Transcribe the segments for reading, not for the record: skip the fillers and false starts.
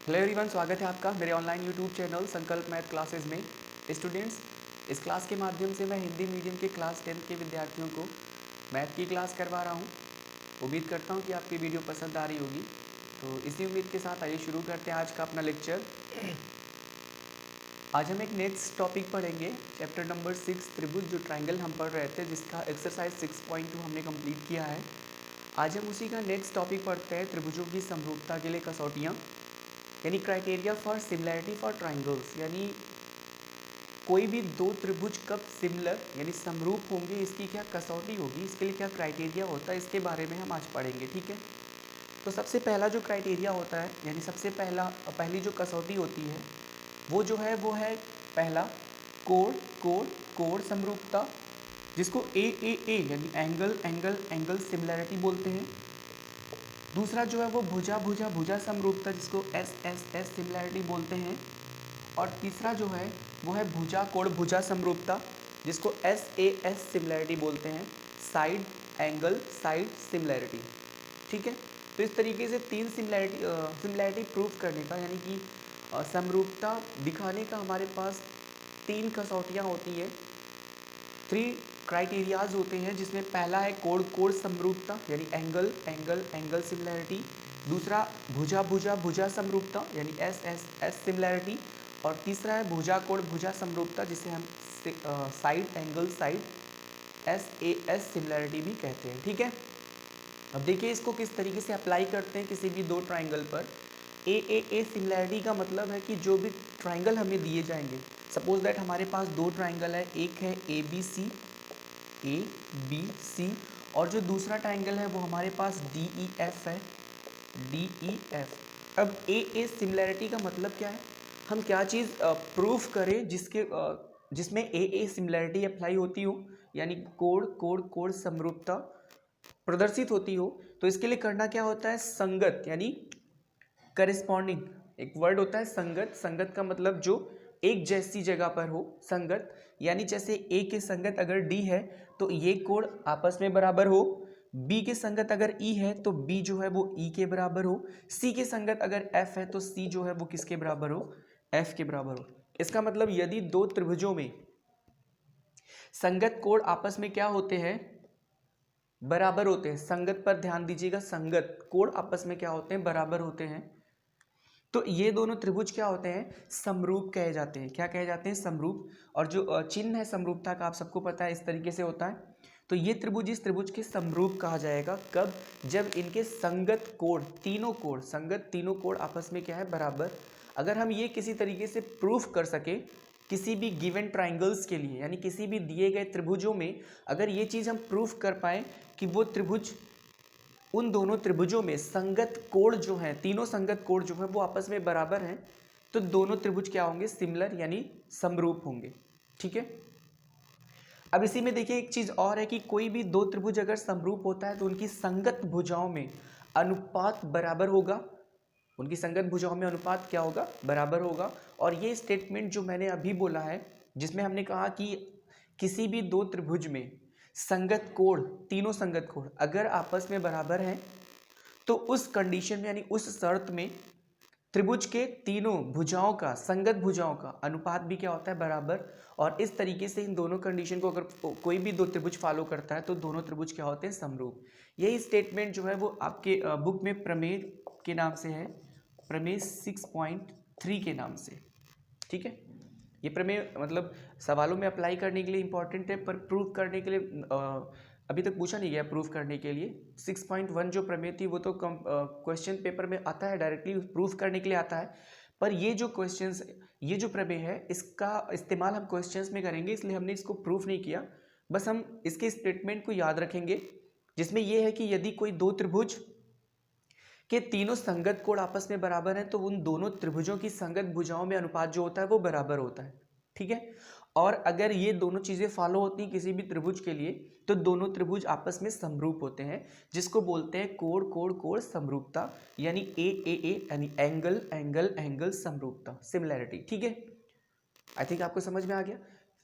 Hello everyone, स्वागत है आपका मेरे ऑनलाइन यूट्यूब चैनल संकल्प मैथ क्लासेस में। स्टूडेंट्स, इस क्लास के माध्यम से मैं हिंदी मीडियम के क्लास 10 के विद्यार्थियों को मैथ की क्लास करवा रहा हूं। उम्मीद करता हूं कि आपकी वीडियो पसंद आ रही होगी। तो इसी उम्मीद के साथ आइए शुरू करते हैं आज का अपना लेक्चर। आज हम एक नेक्स्ट टॉपिक पढ़ेंगे, चैप्टर नंबर 6 त्रिभुज, जो ट्राइंगल हम पढ़ रहे थे, जिसका एक्सरसाइज 6.2 हमने कंप्लीट किया है। आज हम उसी का नेक्स्ट टॉपिक पढ़ते हैं, त्रिभुजों की समरूपता के लिए कसौटियाँ, यानी criteria for similarity for triangles. यानी कोई भी दो त्रिभुज कब सिमिलर यानी समरूप होंगे, इसकी क्या कसौटी होगी, इसके लिए क्या क्राइटेरिया होता है, इसके बारे में हम आज पढ़ेंगे। ठीक है, तो सबसे पहला जो क्राइटेरिया होता है, यानी सबसे पहली जो कसौटी होती है, वो है पहला कोण कोण कोण समरूपता, जिसको ए यानी एंगल एंगल एंगल सिमिलैरिटी बोलते हैं। दूसरा जो है वो भुजा भुजा भुजा समरूपता, जिसको एस एस एस सिमिलैरिटी बोलते हैं। और तीसरा जो है वो है भुजा कोण भुजा समरूपता, जिसको एस ए एस सिमिलैरिटी बोलते हैं, साइड एंगल साइड सिमिलैरिटी। ठीक है, तो इस तरीके से तीन सिमिलैरिटी प्रूफ करने का, यानी कि समरूपता दिखाने का हमारे पास तीन कसौटियाँ होती है, 3 क्राइटेरियाज होते हैं, जिसमें पहला है कोण कोण समरूपता यानी एंगल एंगल एंगल सिमिलैरिटी। दूसरा भुजा भुजा भुजा समरूपता यानी एस एस एस सिमिलैरिटी। और तीसरा है भुजा कोण भुजा समरूपता, जिसे हम side angle side S A S similarity भी कहते हैं। ठीक है, अब देखिए इसको किस तरीके से अप्लाई करते हैं किसी भी दो ट्राइंगल पर। ए सिमिलैरिटी का मतलब है कि जो भी ट्राइंगल हमें दिए जाएंगे, सपोज दैट हमारे पास दो ट्राइंगल है, एक है ए बी सी, और जो दूसरा ट्राइंगल है वो हमारे पास डी ई एफ है, डी ई एफ। अब ए सिमिलैरिटी का मतलब क्या है, हम क्या चीज़ प्रूफ करें जिसमें ए सिमिलैरिटी अप्लाई होती हो, यानी कोण कोण कोण समरूपता प्रदर्शित होती हो। तो इसके लिए करना क्या होता है, संगत यानी करिस्पॉन्डिंग, एक वर्ड होता है संगत। संगत का मतलब जो एक जैसी जगह पर हो, संगत यानी जैसे ए के संगत अगर डी है तो ये कोण आपस में बराबर हो, बी के संगत अगर ई है तो बी जो है वो ई के बराबर हो, सी के संगत अगर एफ है तो सी जो है वो किसके बराबर हो, एफ के बराबर हो। इसका मतलब यदि दो त्रिभुजों में संगत कोण आपस में क्या होते हैं, बराबर होते हैं, संगत पर ध्यान दीजिएगा, संगत कोण आपस में क्या होते हैं, बराबर होते हैं, तो ये दोनों त्रिभुज क्या होते हैं, समरूप कहे जाते हैं। क्या कहे जाते हैं, समरूप। और जो चिन्ह है समरूपता का आप सबको पता है, इस तरीके से होता है। तो ये त्रिभुज इस त्रिभुज के समरूप कहा जाएगा कब, जब इनके संगत कोण संगत तीनों कोण आपस में क्या है, बराबर। अगर हम ये किसी तरीके से प्रूफ कर सके किसी भी गिवन ट्राइंगल्स के लिए, यानी किसी भी दिए गए त्रिभुजों में अगर ये चीज़ हम प्रूफ कर पाए कि वो त्रिभुज, उन दोनों त्रिभुजों में संगत कोण जो है, तीनों संगत कोण जो है वो आपस में बराबर हैं, तो दोनों त्रिभुज क्या होंगे, सिमिलर यानी समरूप होंगे। ठीक है, अब इसी में देखिए एक चीज और है कि कोई भी दो त्रिभुज अगर समरूप होता है तो उनकी संगत भुजाओं में अनुपात बराबर होगा, उनकी संगत भुजाओं में अनुपात क्या होगा, बराबर होगा। और ये स्टेटमेंट जो मैंने अभी बोला है, जिसमें हमने कहा कि किसी भी दो त्रिभुज में संगत कोण, तीनों संगत कोण अगर आपस में बराबर हैं, तो उस कंडीशन में यानी उस शर्त में त्रिभुज के तीनों भुजाओं का, संगत भुजाओं का अनुपात भी क्या होता है, बराबर। और इस तरीके से इन दोनों कंडीशन को अगर कोई भी दो त्रिभुज फॉलो करता है तो दोनों त्रिभुज क्या होते हैं, समरूप। यही स्टेटमेंट जो है वो आपके बुक में प्रमेय के नाम से है, प्रमेय 6.3 के नाम से। ठीक है, ये प्रमेय मतलब सवालों में अप्लाई करने के लिए इंपॉर्टेंट है, पर प्रूव करने के लिए अभी तक पूछा नहीं गया। प्रूफ करने के लिए 6.1 जो प्रमेय थी वो तो क्वेश्चन पेपर में आता है, डायरेक्टली प्रूफ करने के लिए आता है। पर ये जो क्वेश्चंस, ये जो प्रमेय है, इसका इस्तेमाल हम क्वेश्चंस में करेंगे, इसलिए हमने इसको प्रूफ नहीं किया। बस हम इसके स्टेटमेंट को याद रखेंगे, जिसमें यह है कि यदि कोई दो त्रिभुज के तीनों संगत कोण आपस में बराबर हैं तो उन दोनों त्रिभुजों की संगत भुजाओं में अनुपात जो होता है वो बराबर होता है। ठीक है, और अगर ये दोनों चीजें फॉलो होती हैं किसी भी त्रिभुज के लिए, तो दोनों त्रिभुज आपस में समरूप होते हैं, जिसको बोलते हैं कोण कोण कोण समरूपता, यानी ए यानी एंगल एंगल एंगल समरूपता, सिमिलैरिटी। ठीक है, आई थिंक आपको समझ में आ गया।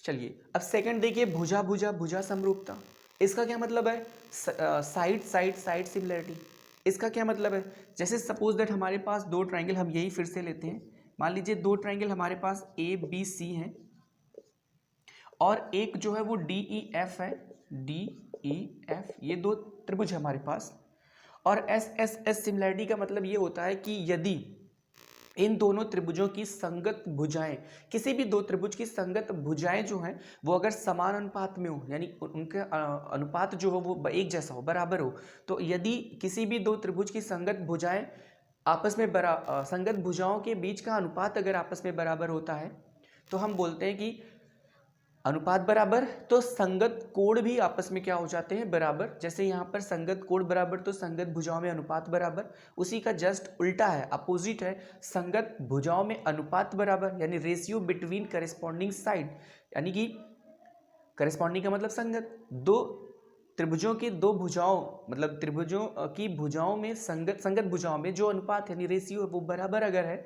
चलिए अब सेकंड देखिए, भुजा भुजा भुजा समरूपता। इसका क्या मतलब है, साइड साइड साइड सिमिलैरिटी। इसका क्या मतलब है, जैसे सपोज दैट हमारे पास दो ट्राइंगल, हम यही फिर से लेते हैं, मान लीजिए दो ट्राइंगल हमारे पास ए बी सी है और एक जो है वो डी ई एफ है, डी ई एफ, ये दो त्रिभुज है हमारे पास। और एस एस एस सिमिलैरिटी का मतलब ये होता है कि यदि इन दोनों त्रिभुजों की संगत भुजाएं, किसी भी दो त्रिभुज की संगत भुजाएं जो हैं वो अगर समान अनुपात में हो, यानी उनका अनुपात जो हो वो एक जैसा हो, बराबर हो, तो यदि किसी भी दो त्रिभुज की संगत भुजाएं आपस में संगत भुजाओं के बीच का अनुपात अगर आपस में बराबर होता है तो हम बोलते हैं कि अनुपात बराबर, तो संगत कोण भी आपस में क्या हो जाते हैं, बराबर। जैसे यहाँ पर संगत कोण बराबर तो संगत भुजाओं में अनुपात बराबर, उसी का जस्ट उल्टा है, अपोजिट है, संगत भुजाओं में अनुपात बराबर, यानी रेशियो बिटवीन करेस्पॉन्डिंग साइड, यानी कि करेस्पॉन्डिंग का मतलब संगत, दो त्रिभुजों की दो भुजाओं, मतलब त्रिभुजों की भुजाओं में संगत भुजाओं में जो अनुपात यानी रेशियो है वो बराबर अगर है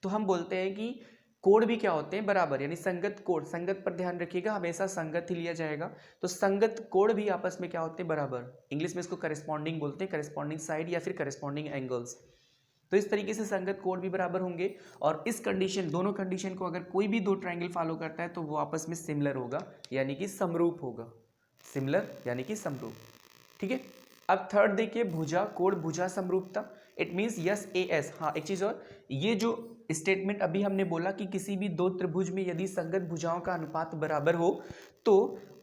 तो हम बोलते हैं कि कोण भी क्या होते हैं, बराबर, यानी संगत कोण, संगत पर ध्यान रखिएगा, हमेशा संगत ही लिया जाएगा, तो संगत कोण भी आपस में क्या होते हैं, बराबर। इंग्लिश में इसको करेस्पॉन्डिंग बोलते हैं, करेस्पॉन्डिंग साइड या फिर करेस्पॉन्डिंग एंगल्स। तो इस तरीके से संगत कोण भी बराबर होंगे और इस कंडीशन, दोनों कंडीशन को अगर कोई भी दो ट्राइंगल फॉलो करता है तो वो आपस में सिमिलर होगा, यानी कि समरूप होगा, सिमिलर यानी कि समरूप। ठीक है, अब थर्ड देखिए, भुजा कोण भुजा समरूपता, it means yes A S. हाँ, एक चीज और, ये जो स्टेटमेंट अभी हमने बोला कि किसी भी दो त्रिभुज में यदि संगत भुजाओं का अनुपात बराबर हो तो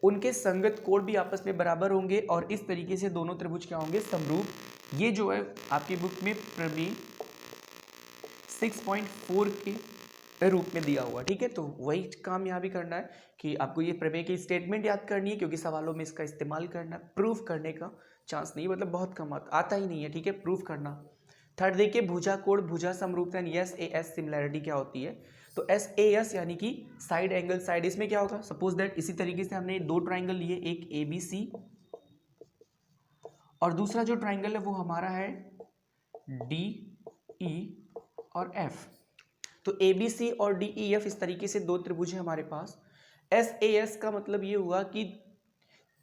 उनके संगत कोण भी आपस में बराबर होंगे और इस तरीके से दोनों त्रिभुज क्या होंगे, समरूप। ये जो है आपकी बुक में प्रमेय 6.4 के रूप में दिया हुआ। ठीक है, तो वही काम यहाँ भी करना है कि आपको ये प्रमेय की स्टेटमेंट याद करनी है, क्योंकि सवालों में इसका इस्तेमाल करना, प्रूफ करने का चांस नहीं, मतलब बहुत कम आता ही नहीं है। ठीक है, प्रूफ करना। थर्ड देखिए, भुजा कोण भुजा समरूपता, एस ए एस सिमिलैरिटी क्या होती है, तो एस ए एस यानी कि साइड एंगल साइड, इसमें क्या होगा, सपोज दैट इसी तरीके से हमने दो ट्राइंगल लिए, एक ए बी सी और दूसरा जो ट्राइंगल है वो हमारा है डी ई और एफ। तो ए बी सी और डी ई एफ इस तरीके से दो त्रिभुज है हमारे पास। एस ए एस का मतलब ये हुआ कि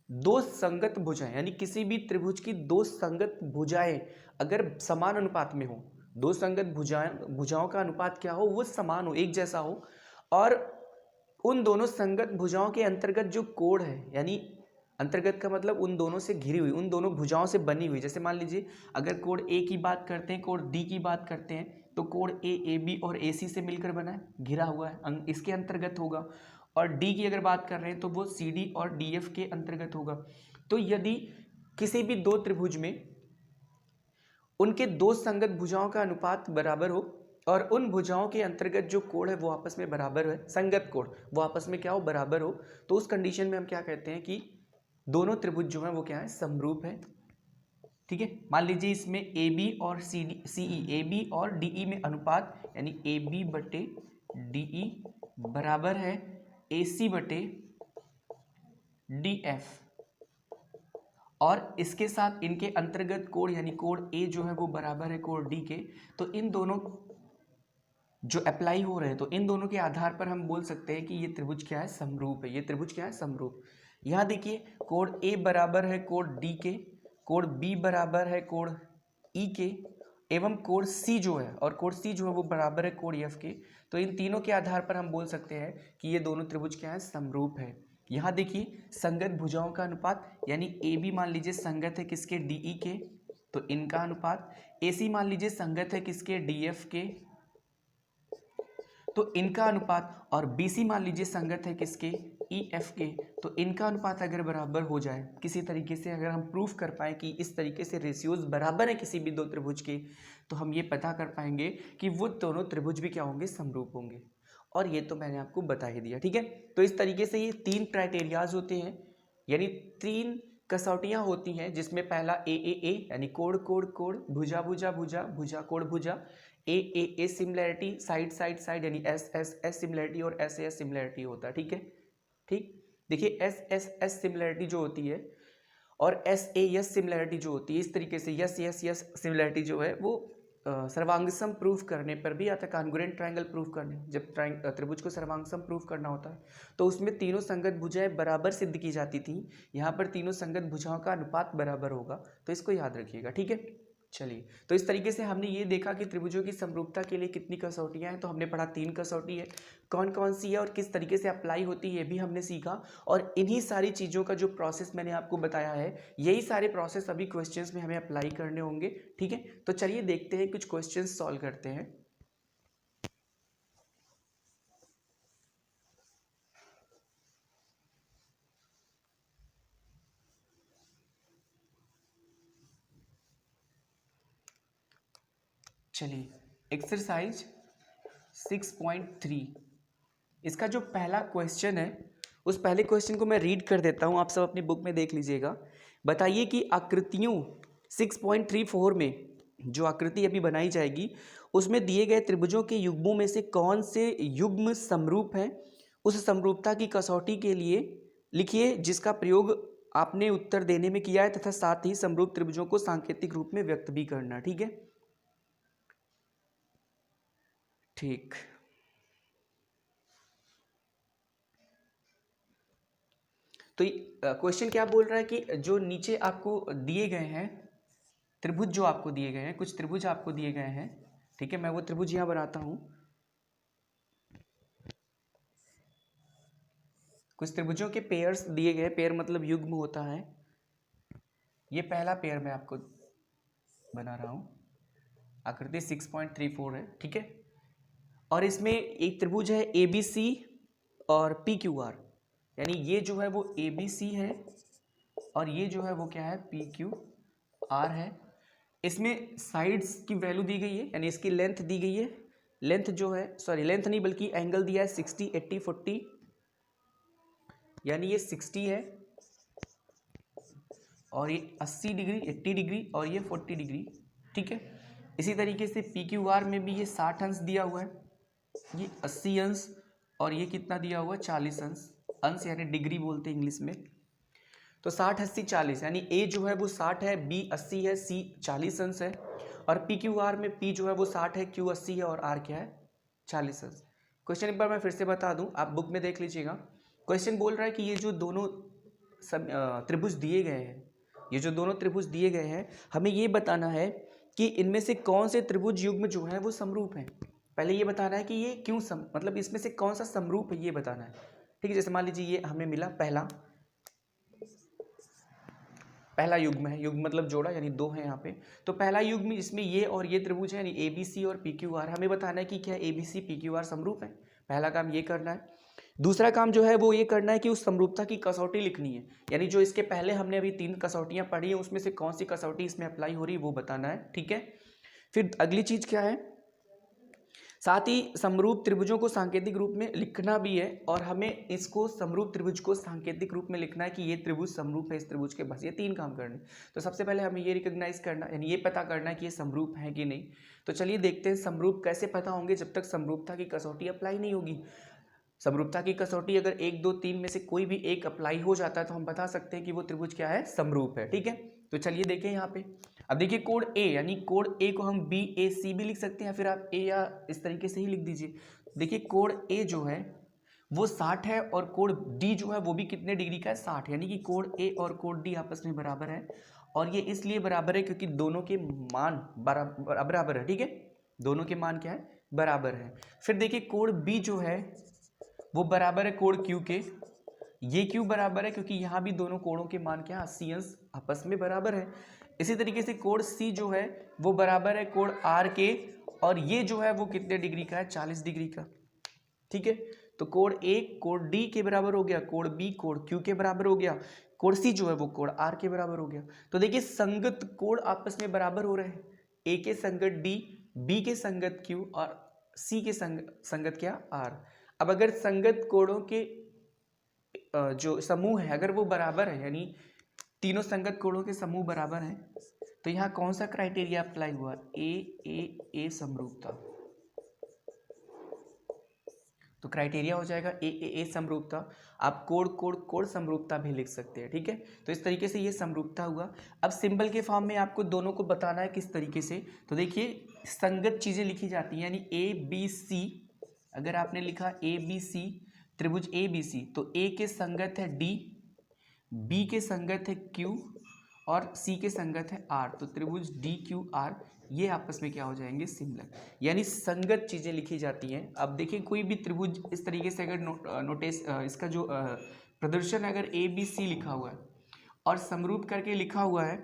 दो संगत भुजाएं, यानी किसी भी त्रिभुज की दो संगत भुजाएं अगर समान अनुपात में हो, दो संगत भुजाओं का अनुपात क्या हो, वो समान हो, एक जैसा हो, और उन दोनों संगत भुजाओं के अंतर्गत जो कोण है, यानी अंतर्गत का मतलब उन दोनों से घिरी हुई, उन दोनों भुजाओं से बनी हुई। जैसे मान लीजिए अगर कोण ए की बात करते हैं, कोण डी की बात करते हैं, तो कोण ए बी और ए सी से मिलकर बना है, घिरा हुआ है, इसके अंतर्गत होगा। और डी की अगर बात कर रहे हैं तो वो सी डी और डी एफ के अंतर्गत होगा। तो यदि किसी भी दो त्रिभुज में उनके दो संगत भुजाओं का अनुपात बराबर हो और उन भुजाओं के अंतर्गत जो कोण है वो आपस में बराबर है, संगत कोण वो आपस में क्या हो, बराबर हो, तो उस कंडीशन में हम क्या कहते हैं कि दोनों त्रिभुज जो है वो क्या है, समरूप है। ठीक है, मान लीजिए इसमें ए बी और C D C E, A B और डी ई में अनुपात, यानी ए बी बटे डी ई बराबर है ए सी बटे डी एफ, और इसके साथ इनके अंतर्गत कोण यानी कोण ए जो है वो बराबर है कोण डी के। तो इन दोनों जो अप्लाई हो रहे हैं, तो इन दोनों के आधार पर हम बोल सकते हैं कि ये त्रिभुज क्या है, समरूप है, ये त्रिभुज क्या है, समरूप। यहाँ देखिए, कोण ए बराबर है कोण डी के, कोण बी बराबर है कोण ई के, एवं कोण सी जो है, और कोण सी जो है वो बराबर है कोण एफ के। तो इन तीनों के आधार पर हम बोल सकते हैं कि ये दोनों त्रिभुज क्या है, समरूप है। यहाँ देखिए, संगत भुजाओं का अनुपात, यानी ए बी मान लीजिए संगत है किसके, डी ई के, तो इनका अनुपात, ए सी मान लीजिए संगत है किसके, डी एफ के, तो इनका अनुपात, और बी सी मान लीजिए संगत है किसके, ई एफ के, तो इनका अनुपात अगर बराबर हो जाए किसी तरीके से, अगर हम प्रूफ कर पाए कि इस तरीके से रेशियोज बराबर है किसी भी दो त्रिभुज के, तो हम ये पता कर पाएंगे कि वो दोनों त्रिभुज भी क्या होंगे, समरूप होंगे। और ये तो मैंने आपको बता ही दिया। ठीक है, तो इस तरीके से ये तीन क्राइटेरियाज होते हैं, यानी तीन कसौटियां होती हैं, जिसमें पहला ए यानी कोण कोण कोण, भुजा भुजा भुजा, भुजा कोण भुजा, A similarity, side side side, यानी एस एस एस सिमिलैरिटी और एस एस सिमिलैरिटी होता है। ठीक है, ठीक, देखिए एस एस एस सिमिलैरिटी जो होती है और एस ए एस सिमिलैरिटी जो होती है, इस तरीके से यस यस यस सिमिलैरिटी जो है वो सर्वांगसम प्रूफ करने पर भी आता है, कॉन्ग्रुएंट ट्रायंगल प्रूफ करने, जब त्रिभुज को सर्वांगसम प्रूफ करना होता है तो उसमें तीनों संगत भुजाएं बराबर सिद्ध की जाती थी। यहाँ पर तीनों संगत भुजाओं का अनुपात बराबर होगा, तो इसको याद रखिएगा। ठीक है, चलिए, तो इस तरीके से हमने ये देखा कि त्रिभुजों की समरूपता के लिए कितनी कसौटियां हैं। तो हमने पढ़ा 3 कसौटी है, कौन कौन सी है और किस तरीके से अप्लाई होती है ये भी हमने सीखा। और इन्हीं सारी चीज़ों का जो प्रोसेस मैंने आपको बताया है, यही सारे प्रोसेस अभी क्वेश्चंस में हमें अप्लाई करने होंगे। ठीक है, तो चलिए देखते हैं, कुछ क्वेश्चन सॉल्व करते हैं। चलिए, एक्सरसाइज 6.3, इसका जो पहला क्वेश्चन है, उस पहले क्वेश्चन को मैं रीड कर देता हूं, आप सब अपनी बुक में देख लीजिएगा। बताइए कि आकृतियों 6.34 में जो आकृति अभी बनाई जाएगी, उसमें दिए गए त्रिभुजों के युग्मों में से कौन से युग्म समरूप हैं। उस समरूपता की कसौटी के लिए लिखिए जिसका प्रयोग आपने उत्तर देने में किया है, तथा साथ ही समरूप त्रिभुजों को सांकेतिक रूप में व्यक्त भी करना। ठीक है, ठीक। तो क्वेश्चन क्या बोल रहा है कि जो नीचे आपको दिए गए हैं त्रिभुज, जो आपको दिए गए हैं, कुछ त्रिभुज आपको दिए गए हैं। ठीक है, मैं वो त्रिभुज यहां बनाता हूं। कुछ त्रिभुजों के पेयर्स दिए गए, पेयर मतलब युग्म होता है। ये पहला पेयर मैं आपको बना रहा हूं, आकृति 6.34 है। ठीक है, और इसमें एक त्रिभुज है ABC और PQR, यानी ये जो है वो ABC है और ये जो है वो क्या है, PQR है। इसमें साइड्स की वैल्यू दी गई है, यानी इसकी लेंथ दी गई है। लेंथ जो है, सॉरी लेंथ नहीं बल्कि एंगल दिया है 60, 80, 40, यानी ये 60 है और ये 80 डिग्री, 80 डिग्री और ये 40 डिग्री। ठीक है, इसी तरीके से PQR में भी ये 60 अंश दिया हुआ है, ये 80 अंश और ये कितना दिया हुआ है, 40 अंश। अंश यानी डिग्री बोलते हैं इंग्लिश में। तो 60, 80, 40, यानी A जो है वो 60 है, B 80 है, C 40 अंश है। और PQR में P जो है वो 60 है, Q 80 है और R क्या है, 40 अंश। क्वेश्चन एक बार मैं फिर से बता दूं, आप बुक में देख लीजिएगा। क्वेश्चन बोल रहा है कि ये जो दोनों त्रिभुज दिए गए हैं, ये जो दोनों त्रिभुज दिए गए हैं, हमें ये बताना है कि इनमें से कौन से त्रिभुज युग्म जो है वो समरूप हैं। पहले ये बताना है कि ये क्यों मतलब इसमें से कौन सा समरूप है, ये बताना है। ठीक है, जैसे मान लीजिए ये हमें मिला पहला युग्म है, युग्म मतलब जोड़ा, यानी 2 है यहाँ पे। तो पहला युग्म जिसमें ये और ये त्रिभुज है, यानी ABC और PQR, हमें बताना है कि क्या ABC PQR समरूप है। पहला काम ये करना है। दूसरा काम जो है वो ये करना है कि उस समरूपता की कसौटी लिखनी है, यानी जो इसके पहले हमने अभी 3 कसौटियां पढ़ी है उसमें से कौन सी कसौटी इसमें अप्लाई हो रही है वो बताना है। ठीक है, फिर अगली चीज क्या है, साथ ही समरूप त्रिभुजों को सांकेतिक रूप में लिखना भी है, और हमें इसको समरूप त्रिभुज को सांकेतिक रूप में लिखना है कि ये त्रिभुज समरूप है इस त्रिभुज के। बस ये 3 काम करने। तो सबसे पहले हमें ये रिकॉग्नाइज करना, यानी ये पता करना है कि ये समरूप है कि नहीं। तो चलिए देखते हैं समरूप कैसे पता होंगे, जब तक समरूपता की कसौटी अप्लाई नहीं होगी। समरूपता की कसौटी अगर 1, 2, 3 में से कोई भी एक अप्लाई हो जाता है तो हम बता सकते हैं कि वो त्रिभुज क्या है, समरूप है। ठीक है, तो चलिए देखें यहाँ पे। अब देखिए कोड ए, यानी कोड ए को हम BAC भी लिख सकते हैं, या फिर आप ए या इस तरीके से ही लिख दीजिए। देखिए कोड ए जो है वो 60 है और कोड डी जो है वो भी कितने डिग्री का है, 60, यानी कि कोड ए और कोड डी आपस में बराबर है। और ये इसलिए बराबर है क्योंकि दोनों के मान बराबर है। ठीक है, दोनों के मान क्या है, बराबर है। फिर देखिए कोड बी जो है वो बराबर है कोड क्यू के। ये क्यों बराबर है, क्योंकि यहाँ भी दोनों कोणों के मान क्या, 80 अंश आपस में बराबर है। इसी तरीके से कोड सी जो है वो बराबर है कोड आर के, और ये जो है वो कितने डिग्री का है, 40 डिग्री का। ठीक है, तो कोड ए कोड डी के बराबर हो गया, कोड बी कोड क्यू के बराबर हो गया, कोड सी जो है वो कोड आर के बराबर हो गया। तो देखिए संगत कोड आपस में बराबर हो रहे हैं, ए के संगत डी, बी के संगत क्यू और सी के संगत क्या, आर। अब अगर संगत कोणों के जो समूह है अगर वो बराबर है, यानी तीनों संगत कोणों के समूह बराबर हैं, तो यहाँ कौन सा क्राइटेरिया अप्लाई हुआ, ए समरूपता। तो क्राइटेरिया हो जाएगा ए समरूपता। आप कोड समरूपता भी लिख सकते हैं। ठीक है, तो इस तरीके से ये समरूपता हुआ। अब सिंबल के फॉर्म में आपको दोनों को बताना है किस तरीके से। तो देखिए संगत चीजें लिखी जाती हैं, यानी ABC, अगर आपने लिखा ABC त्रिभुज ABC, तो ए के संगत है D, B के संगत है Q और सी के संगत है आर, तो त्रिभुज डी क्यू आर ये आपस में क्या हो जाएंगे, सिमिलर, यानी संगत चीजें लिखी जाती हैं। अब देखिए कोई भी त्रिभुज इस तरीके से अगर नोटिस इसका जो प्रदर्शन अगर ए बी सी लिखा हुआ है और समरूप करके लिखा हुआ है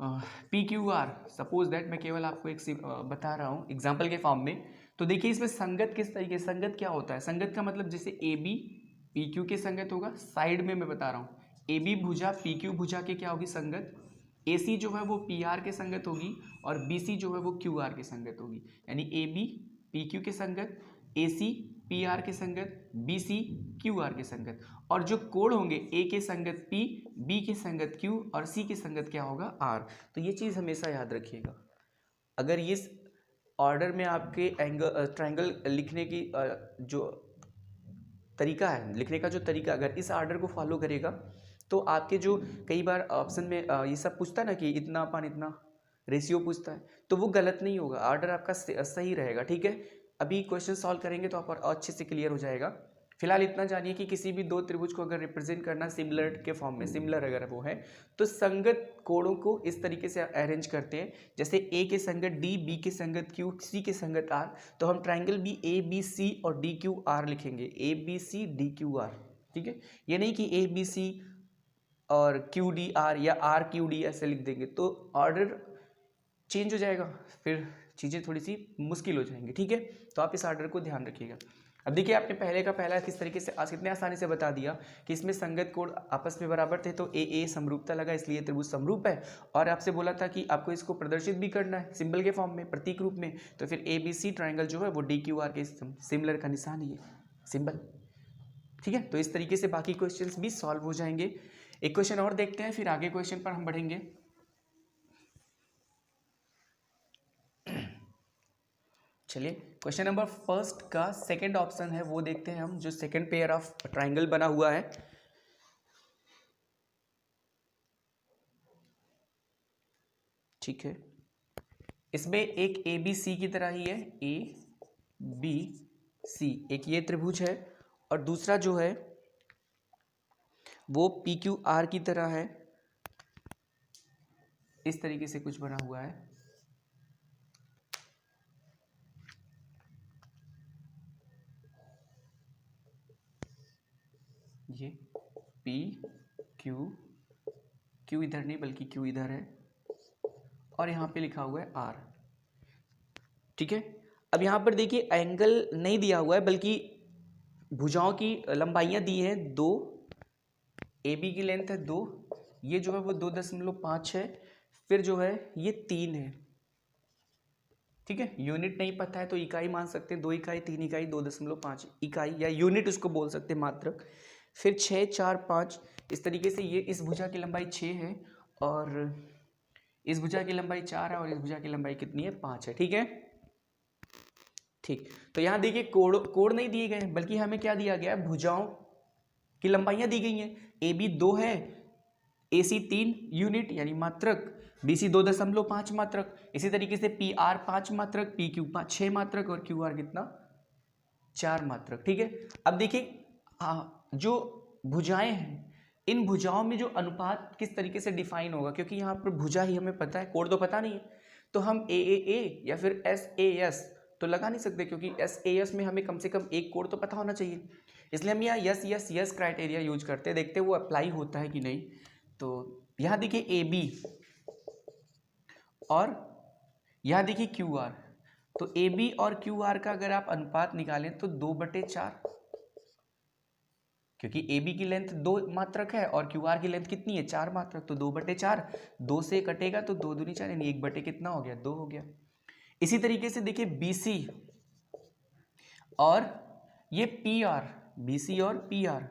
P Q R, suppose that, मैं केवल आपको एक बता रहा हूँ एग्जाम्पल के फॉर्म में, तो देखिए इसमें संगत किस तरीके, संगत क्या होता है, संगत का मतलब जैसे ए बी पी क्यू के संगत होगा, साइड में मैं बता रहा हूँ, ए बी भुजा पी क्यू भुजा के क्या होगी, संगत, ए सी जो है वो पी आर के संगत होगी और बी सी जो है वो क्यू आर के संगत होगी, यानी ए बी पी क्यू के संगत, ए सी पी आर के संगत, बी सी क्यू आर के संगत, और जो कोण होंगे ए के संगत पी, बी के संगत क्यू और सी के संगत क्या होगा, आर। तो ये चीज़ हमेशा याद रखिएगा। अगर इस ऑर्डर में आपके एंगल ट्रायंगल लिखने की जो तरीका है, लिखने का जो तरीका, अगर इस ऑर्डर को फॉलो करेगा तो आपके जो कई बार ऑप्शन में ये सब पूछता है ना कि इतना अपान इतना रेशियो पूछता है, तो वो गलत नहीं होगा, ऑर्डर आपका सही रहेगा। ठीक है, अभी क्वेश्चन सॉल्व करेंगे तो आप और अच्छे से क्लियर हो जाएगा। फिलहाल इतना जानिए कि किसी भी दो त्रिभुज को अगर रिप्रेजेंट करना सिमिलर के फॉर्म में, सिमिलर अगर वो है तो संगत कोणों को इस तरीके से अरेंज करते हैं, जैसे ए के संगत डी, बी के संगत क्यू, सी के संगत आर, तो हम ट्राइंगल भी ए बी सी और डी क्यू आर लिखेंगे, A B C D Q R. ठीक है, ये नहीं कि ए बी सी और क्यू डी आर या आर क्यू डी ऐसे लिख देंगे तो ऑर्डर चेंज हो जाएगा, फिर चीज़ें थोड़ी सी मुश्किल हो जाएंगी। ठीक है, तो आप इस ऑर्डर को ध्यान रखिएगा। अब देखिए आपने पहले का पहला किस तरीके से आज कितने आसानी से बता दिया कि इसमें संगत कोण आपस में बराबर थे, तो ए समरूपता लगा, इसलिए त्रिभुज समरूप है। और आपसे बोला था कि आपको इसको प्रदर्शित भी करना है सिंबल के फॉर्म में, प्रतीक रूप में, तो फिर ए बी सी ट्राइंगल जो है वो डी क्यू आर के सिमिलर का निशान ही है, सिंबल। ठीक है, तो इस तरीके से बाकी क्वेश्चंस भी सॉल्व हो जाएंगे। एक क्वेश्चन और देखते हैं, फिर आगे क्वेश्चन पर हम बढ़ेंगे। चलिए क्वेश्चन नंबर फर्स्ट का सेकंड ऑप्शन है वो देखते हैं हम, जो सेकंड पेयर ऑफ ट्राइंगल बना हुआ है। ठीक है, इसमें एक ए बी सी की तरह ही है, ए बी सी, एक ये त्रिभुज है और दूसरा जो है वो पी क्यू आर की तरह है, इस तरीके से कुछ बना हुआ है। ये P Q इधर नहीं बल्कि Q इधर है और यहाँ पे लिखा हुआ है R। ठीक है, अब यहाँ पर देखिए एंगल नहीं दिया हुआ है बल्कि भुजाओं की लंबाइयाँ दी हैं 2, AB की लेंथ है 2, ये जो है वो 2.5 है, फिर जो है ये 3 है। ठीक है, यूनिट नहीं पता है तो इकाई मान सकते हैं, 2 इकाई 3 इकाई 2.5 इकाई या यूनिट उसको बोल सकते हैं, मात्रक। फिर 6 4 5, इस तरीके से ये इस भुजा की लंबाई 6 है और इस भुजा की लंबाई 4 है और इस भुजा की लंबाई कितनी है, 5 है। ठीक है, ठीक, तो यहाँ देखिए कोण नहीं दिए गए बल्कि हमें क्या दिया गया है, भुजाओं की लंबाइयाँ दी गई हैं। ए बी 2 है, ए सी 3 यूनिट यानी मात्रक, बी सी 2.5 मात्रक, इसी तरीके से पी आर 5 मात्रक, पी क्यू 6 मात्रक और क्यू आर कितना, 4 मात्रक। ठीक है, अब देखिए जो भुजाएं हैं, इन भुजाओं में जो अनुपात किस तरीके से डिफाइन होगा, क्योंकि यहाँ पर भुजा ही हमें पता है, कोण तो पता नहीं है, तो हम ए या फिर एस तो लगा नहीं सकते, क्योंकि एस में हमें कम से कम एक कोण तो पता होना चाहिए, इसलिए हम यहाँ यस क्राइटेरिया यूज करते हैं, देखते हैं वो अप्लाई होता है कि नहीं। तो यहाँ देखिए ए बी और यहाँ देखिए क्यू आर, तो ए बी और क्यू आर का अगर आप अनुपात निकालें तो 2/4, क्योंकि ए बी की लेंथ 2 मात्रक है और क्यू आर की लेंथ कितनी है, 4 मात्रक, तो 2/4, 2 से कटेगा तो 2 दूनी 4 यानी 1 कितना हो गया, 2 हो गया। इसी तरीके से देखिए बी सी और ये पी आर, बी सी और पी आर,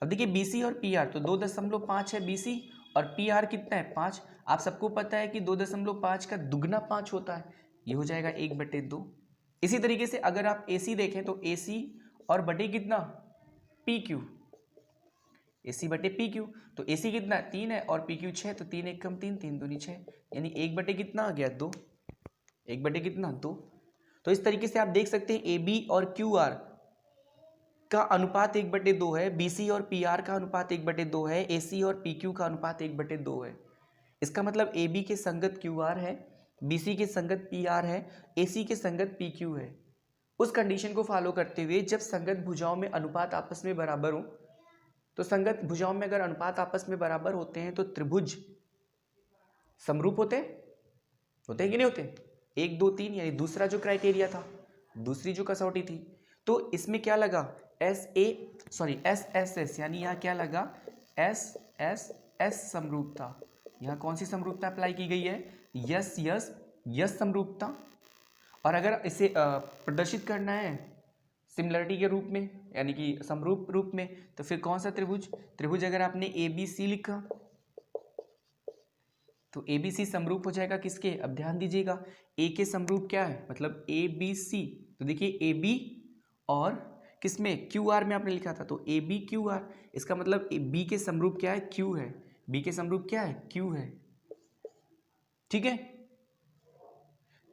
अब देखिए बी सी और पी आर तो 2.5 है बी सी और पी आर कितना है, 5। आप सबको पता है कि 2.5 का दुगना 5 होता है, ये हो जाएगा 1/2। इसी तरीके से अगर आप ए सी देखें तो ए सी और बटे कितना, पी क्यू, ए सी बटे पी क्यू, तो ए सी कितना 3 है और पी क्यू 6, तो 3 1 कम 3 3 दूनी 6 यानी 1 कितना आ गया, 2, 1 कितना 2। तो इस तरीके से आप देख सकते हैं ए बी और क्यू आर का अनुपात 1/2 है, BC और PR का अनुपात 1/2 है, AC और PQ का अनुपात 1/2 है। इसका मतलब AB के संगत QR है, BC के संगत PR है, AC के संगत PQ है। उस कंडीशन को फॉलो करते हुए जब संगत भुजाओं में अनुपात आपस में बराबर हो, तो संगत भुजाओं में अगर अनुपात आपस में बराबर होते हैं तो त्रिभुज समरूप होते हैं कि नहीं होते? 1 2 3 यानी दूसरा जो क्राइटेरिया था, दूसरी जो कसौटी थी, तो इसमें क्या लगा? SSS यानी यहाँ क्या लगा? SSS समरूपता। यहाँ कौन सी समरूपता अप्लाई की गई है? यस समरूपता। और अगर इसे प्रदर्शित करना है सिमिलरिटी के रूप में यानी कि समरूप रूप में, तो फिर कौन सा त्रिभुज अगर आपने ABC लिखा तो ABC समरूप हो जाएगा किसके? अब ध्यान दीजिएगा, A के समरूप क्या है? मतलब ABC। तो देखिए AB और किसमें? QR में आपने लिखा था, तो AB QR। इसका मतलब B के समरूप क्या है? Q है। B के समरूप क्या है? Q है। ठीक है,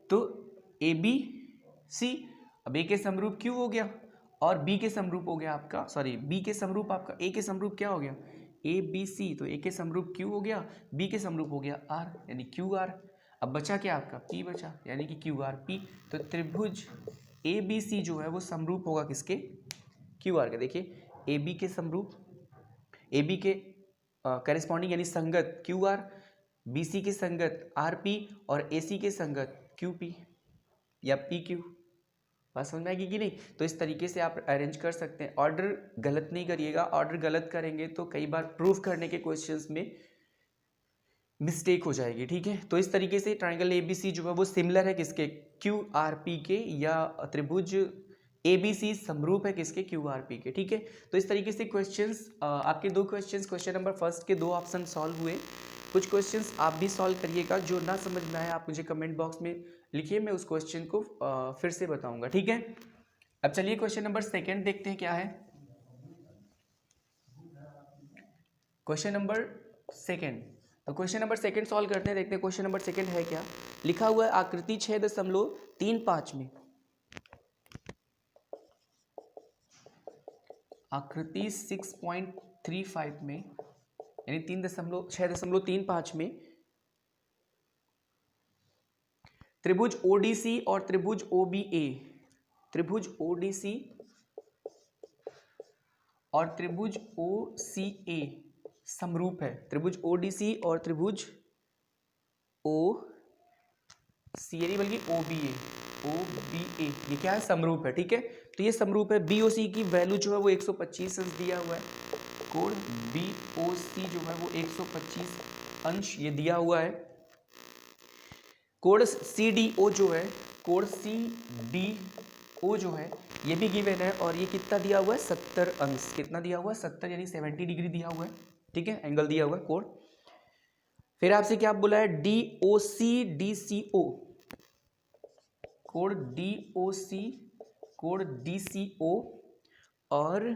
तो ABC अब A के समरूप Q हो गया और B के समरूप हो गया आपका, सॉरी B के समरूप आपका A के समरूप क्या हो गया? ABC। तो A के समरूप Q हो गया, B के समरूप हो गया R यानी QR। अब बचा क्या आपका? P बचा यानी कि QRP। तो त्रिभुज ABC जो है वो समरूप होगा किसके? QR के। देखिए AB के समरूप, AB के करेस्पॉन्डिंग यानी संगत QR, BC के संगत RP और AC के संगत QP या PQ। बात समझ में आएगी कि नहीं? तो इस तरीके से आप अरेंज कर सकते हैं। ऑर्डर गलत नहीं करिएगा, ऑर्डर गलत करेंगे तो कई बार प्रूफ करने के क्वेश्चंस में मिस्टेक हो जाएगी। ठीक है, तो इस तरीके से ट्राइंगल ABC जो है वो सिमिलर है किसके? QRP के, या त्रिभुज ABC समरूप है किसके? QRP के। ठीक है, तो इस तरीके से क्वेश्चंस आपके 2 क्वेश्चंस, क्वेश्चन नंबर फर्स्ट के 2 ऑप्शन सॉल्व हुए। कुछ क्वेश्चंस आप भी सॉल्व करिएगा, जो ना समझ में आए आप मुझे कमेंट बॉक्स में लिखिए, मैं उस क्वेश्चन को फिर से बताऊंगा। ठीक है, अब चलिए क्वेश्चन नंबर सेकंड देखते हैं क्या है। क्वेश्चन नंबर सेकंड, तो क्वेश्चन नंबर सेकंड सॉल्व करते हैं, देखते हैं क्वेश्चन नंबर सेकंड है क्या। लिखा हुआ है आकृति 6.35 में, आकृति 6.35 में यानी 6.35 में त्रिभुज ODC और त्रिभुज OBA, त्रिभुज ODC और त्रिभुज OCA समरूप है। त्रिभुज ODC और त्रिभुज OCA नहीं बल्कि OBA ये क्या है? समरूप है। ठीक है, तो ये समरूप है। BOC की वैल्यू जो है वो 125 अंश दिया हुआ है। कोण BOC जो है वो 125 अंश ये दिया हुआ है। कोण CDO जो है, कोण CDO जो है ये भी गिवन है और ये कितना दिया हुआ है? 70 अंश। कितना दिया हुआ है? 70 यानी 70 डिग्री दिया हुआ है। ठीक है, एंगल दिया हुआ है कोण। फिर आपसे क्या बोला है? DOC DCO, कोण DOC, कोण DCO और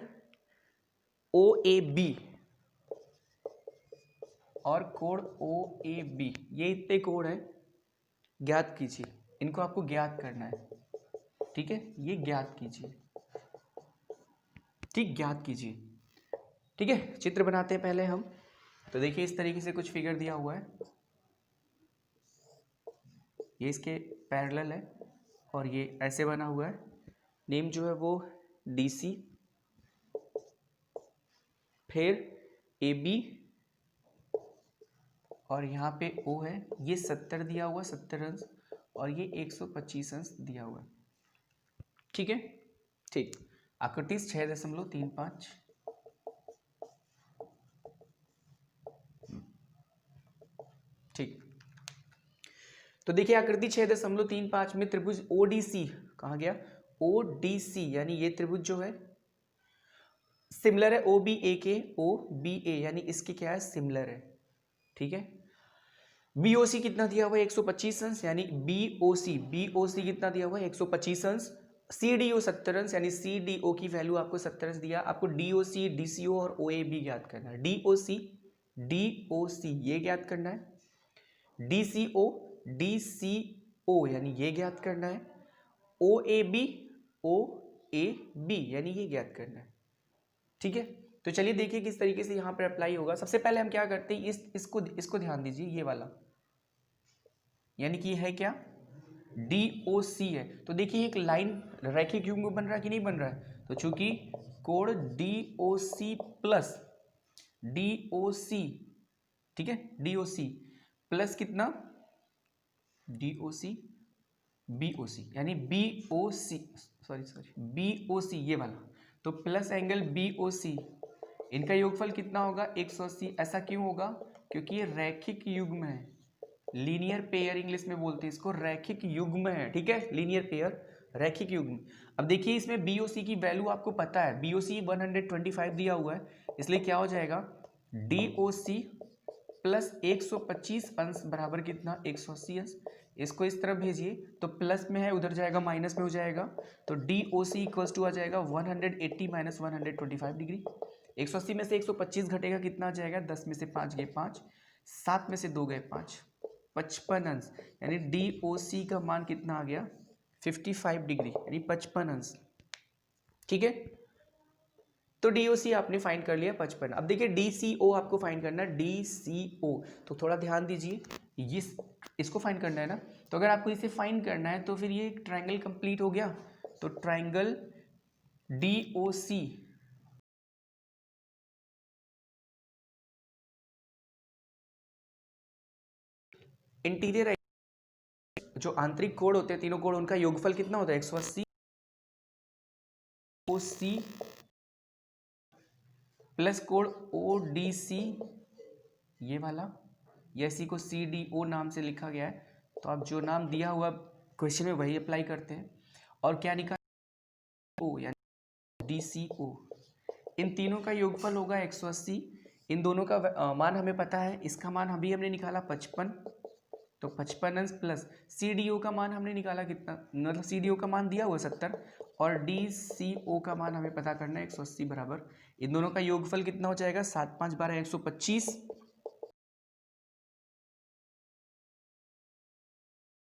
OAB और कोण OAB, ये इतने कोण हैं, ज्ञात कीजिए। इनको आपको ज्ञात करना है। ठीक है, ये ज्ञात कीजिए। ठीक, ज्ञात कीजिए। ठीक है, चित्र बनाते हैं पहले हम। तो देखिए इस तरीके से कुछ फिगर दिया हुआ है, ये इसके पैरेलल है और ये ऐसे बना हुआ है। नेम जो है वो DC, फिर AB और यहाँ पे O है। ये 70 दिया हुआ, 70 अंश, और ये 125 अंश दिया हुआ है। ठीक है, ठीक। आकृति 6.35। ठीक, तो देखिए आकृति 6.35 में त्रिभुज ODC कहाँ गया? ODC यानी ये त्रिभुज जो है सिमिलर है OBA के, OBA यानी इसकी क्या है? सिमिलर है। ठीक है, BOC कितना दिया हुआ है? 125 अंश यानी BOC कितना दिया हुआ है? 125 अंश। CDO 70 अंश यानी CDO की वैल्यू आपको 70 अंश दिया। आपको DOC DCO और OAB ज्ञात करना है। DOC ये ज्ञात करना है। DCO यानी ये ज्ञात करना है। OAB यानी ये ज्ञात करना है। ठीक है, तो चलिए देखिए किस तरीके से यहाँ पर अप्लाई होगा। सबसे पहले हम क्या करते हैं, इसको ध्यान दीजिए, ये वाला यानी कि है क्या, DOC है। तो देखिए एक लाइन रैखिक युग्म बन रहा है कि नहीं बन रहा है, तो चूंकि कोण DOC प्लस DOC, ठीक है, DOC प्लस कितना, DOC BOC यानी BOC, BOC ये वाला, तो प्लस एंगल BOC, इनका योगफल कितना होगा 180। ऐसा क्यों होगा, क्योंकि ये रैखिक युग्म है, लीनियर पेयर इंग्लिश में बोलते हैं इसको, रैखिक युग्म है, ठीक है, लीनियर पेयर रैखिक युग्म। अब देखिए इसमें BOC की वैल्यू आपको पता है, BOC 125 दिया हुआ है, इसलिए क्या हो जाएगा DOC प्लस 125 अंश बराबर कितना 180 अंश। इसको इस तरफ भेजिए तो प्लस में है, उधर जाएगा माइनस में हो जाएगा, तो DOC इक्वल्स टू आ जाएगा 180 माइनस 125 डिग्री। 180 में से 125 घटेगा, कितना आ जाएगा, 10 में से 5 गए 5, 7 में से 2 गए 5, 55 अंश, यानी DOC का मान कितना आ गया 55 डिग्री यानी 55 अंश, ठीक है। तो DOC आपने फाइंड कर लिया 55। अब देखिए DCO आपको फाइंड करना है, DCO, तो थोड़ा ध्यान दीजिए, इसको फाइंड करना है ना, तो अगर आपको इसे फाइंड करना है तो फिर ये एक ट्रायंगल कंप्लीट हो गया, तो ट्रायंगल DOC इंटीरियर जो आंतरिक कोण होते हैं तीनों कोण, उनका योगफल कितना होता है 180, OC प्लस कोण ODC ये वाला, या इसी को CDO नाम से लिखा गया है, तो आप जो नाम दिया हुआ क्वेश्चन में वही अप्लाई करते हैं। और क्या निकाला O यानी DCO, इन तीनों का योगफल होगा 180। इन दोनों का मान हमें पता है, इसका मान अभी हमने निकाला 55, तो 55 अंश प्लस CDO का मान हमने निकाला कितना, मतलब CDO का मान दिया हुआ 70, और DCO का मान हमें पता करना है 180 बराबर, इन दोनों का योगफल कितना हो जाएगा 7 5 12 125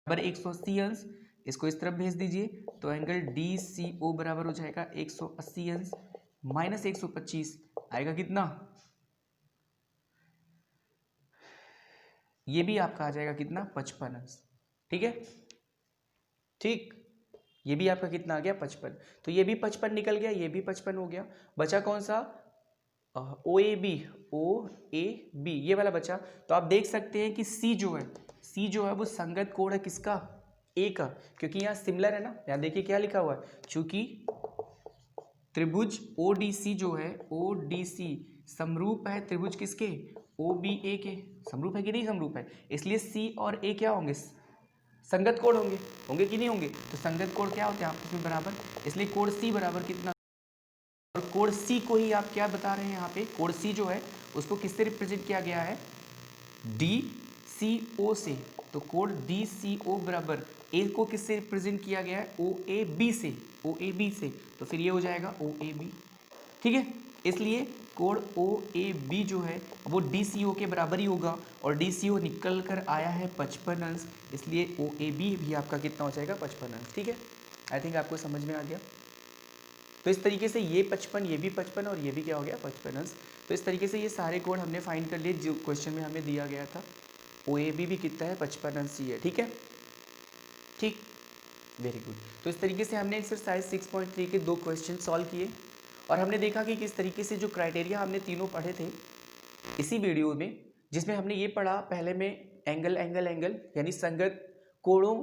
बराबर 180 अंश। इसको इस तरफ भेज दीजिए, तो एंगल DCO बराबर हो जाएगा 180 अंश माइनस 125 आएगा कितना, ये भी आपका आ जाएगा कितना 55 अंश, ठीक है, ठीक, ये भी आपका कितना आ गया 55, तो ये भी 55 निकल गया, ये भी 55 हो गया, बचा कौन सा OAB ये वाला बचा। तो आप देख सकते हैं कि C जो है वो संगत कोण है किसका, A का, क्योंकि यहाँ सिमिलर है ना, यहाँ देखिए क्या लिखा हुआ है, चूंकि त्रिभुज ODC जो है, ODC समरूप है त्रिभुज किसके, OBA के, समरूप है कि नहीं समरूप है, इसलिए C और A क्या होंगे, संगत कोण होंगे कि नहीं होंगे, तो संगत कोण क्या होते हैं आपस में बराबर, इसलिए कोण C बराबर कितना, और कोण C को ही आप क्या बता रहे हैं यहाँ पे, कोण C जो है उसको किससे रिप्रेजेंट किया गया है, DCO से, तो कोण DCO बराबर A को किससे रिप्रेजेंट किया गया है, OAB से, तो फिर ये हो जाएगा OAB, ठीक है, इसलिए कोण OAB जो है वो DCO के बराबर ही होगा, और DCO निकल कर आया है 55 अंश, इसलिए OAB भी आपका कितना हो जाएगा 55 अंश, ठीक है, आई थिंक आपको समझ में आ गया। तो इस तरीके से ये 55, ये भी 55 और ये भी क्या हो गया 55 अंश। तो इस तरीके से ये सारे कोण हमने फाइंड कर लिए जो क्वेश्चन में हमें दिया गया था। OAB भी कितना है 55 अंश ही है, ठीक है, ठीक, वेरी गुड। तो इस तरीके से हमने एक्सरसाइज 6.3 के 2 क्वेश्चन सॉल्व किए, और हमने देखा कि किस तरीके से जो क्राइटेरिया हमने तीनों पढ़े थे इसी वीडियो में, जिसमें हमने ये पढ़ा पहले में एंगल यानी संगत कोणों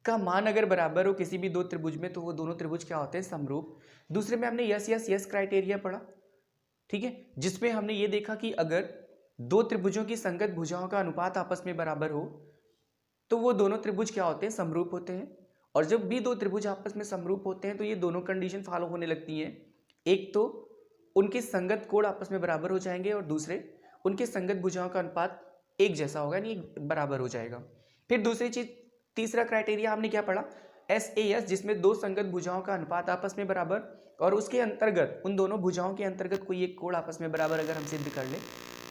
का मान अगर बराबर हो किसी भी दो त्रिभुज में तो वो दोनों त्रिभुज क्या होते हैं समरूप। दूसरे में हमने यस क्राइटेरिया पढ़ा, ठीक है, जिसमें हमने ये देखा कि अगर दो त्रिभुजों की संगत भुजाओं का अनुपात आपस में बराबर हो तो वो दोनों त्रिभुज क्या होते हैं समरूप होते हैं। और जब भी दो त्रिभुज आपस में समरूप होते हैं तो ये दोनों कंडीशन फॉलो होने लगती हैं, एक तो उनके संगत कोण आपस में बराबर हो जाएंगे और दूसरे उनके संगत भुजाओं का अनुपात एक जैसा होगा यानी बराबर हो जाएगा। फिर दूसरी चीज, तीसरा क्राइटेरिया हमने क्या पढ़ा, SAS, जिसमें दो संगत भुजाओं का अनुपात आपस में बराबर और उसके अंतर्गत उन दोनों भुजाओं के अंतर्गत कोई एक कोण आपस में बराबर अगर हम सिद्ध कर ले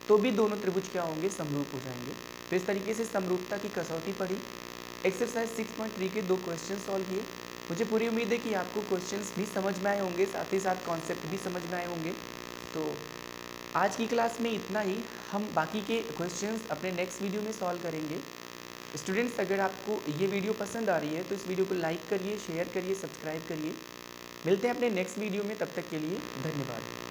तो भी दोनों त्रिभुज क्या होंगे समरूप हो जाएंगे। तो इस तरीके से समरूपता की कसौटी पढ़ी, एक्सरसाइज 6.3 के 2 क्वेश्चन सॉल्व किए। मुझे पूरी उम्मीद है कि आपको क्वेश्चंस भी समझ में आए होंगे, साथ ही साथ कॉन्सेप्ट भी समझ में आए होंगे। तो आज की क्लास में इतना ही। हम बाकी के क्वेश्चंस अपने नेक्स्ट वीडियो में सॉल्व करेंगे। स्टूडेंट्स, अगर आपको ये वीडियो पसंद आ रही है तो इस वीडियो को लाइक करिए, शेयर करिए, सब्सक्राइब करिए। मिलते हैं अपने नेक्स्ट वीडियो में, तब तक के लिए धन्यवाद।